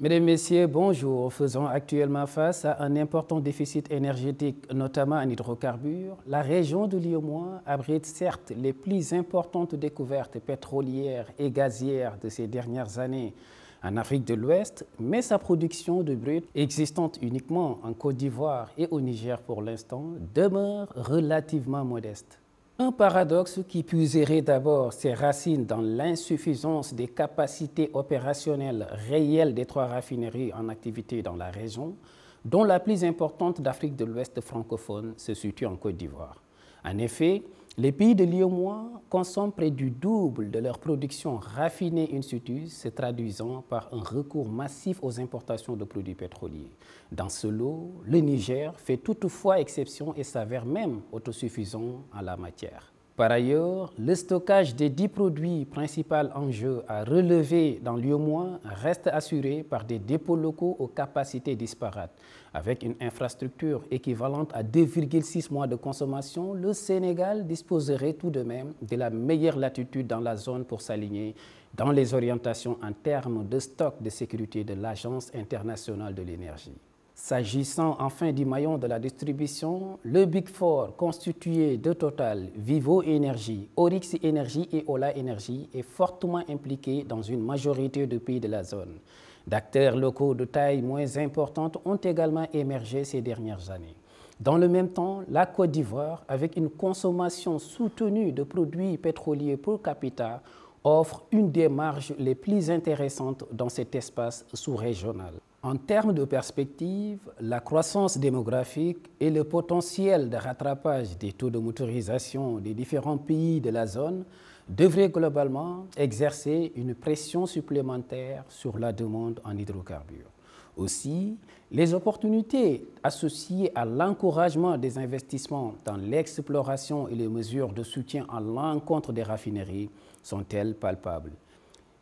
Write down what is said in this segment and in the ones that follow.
Mesdames, Messieurs, bonjour. Faisant actuellement face à un important déficit énergétique, notamment en hydrocarbures, la région de l'Iémois abrite certes les plus importantes découvertes pétrolières et gazières de ces dernières années en Afrique de l'Ouest, mais sa production de brut, existante uniquement en Côte d'Ivoire et au Niger pour l'instant, demeure relativement modeste. Un paradoxe qui puiserait d'abord ses racines dans l'insuffisance des capacités opérationnelles réelles des 3 raffineries en activité dans la région, dont la plus importante d'Afrique de l'Ouest francophone se situe en Côte d'Ivoire. En effet, les pays de l'Iémois consomment près du double de leur production raffinée in situ, se traduisant par un recours massif aux importations de produits pétroliers. Dans ce lot, le Niger fait toutefois exception et s'avère même autosuffisant en la matière. Par ailleurs, le stockage des 10 produits principaux en jeu à relever dans l'Iémois reste assuré par des dépôts locaux aux capacités disparates. Avec une infrastructure équivalente à 2,6 mois de consommation, le Sénégal disposerait tout de même de la meilleure latitude dans la zone pour s'aligner dans les orientations en termes de stock de sécurité de l'Agence internationale de l'énergie. S'agissant enfin du maillon de la distribution, le Big Four constitué de Total, Vivo Énergie, Oryx Énergie et Ola Énergie est fortement impliqué dans une majorité de pays de la zone. D'acteurs locaux de taille moins importante ont également émergé ces dernières années. Dans le même temps, la Côte d'Ivoire, avec une consommation soutenue de produits pétroliers per capita, offre une des marges les plus intéressantes dans cet espace sous-régional. En termes de perspective, la croissance démographique et le potentiel de rattrapage des taux de motorisation des différents pays de la zone devraient globalement exercer une pression supplémentaire sur la demande en hydrocarbures. Aussi, les opportunités associées à l'encouragement des investissements dans l'exploration et les mesures de soutien à l'encontre des raffineries sont-elles palpables.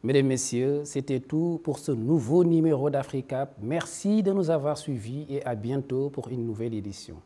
Mesdames, Messieurs, c'était tout pour ce nouveau numéro d'Africap. Merci de nous avoir suivis et à bientôt pour une nouvelle édition.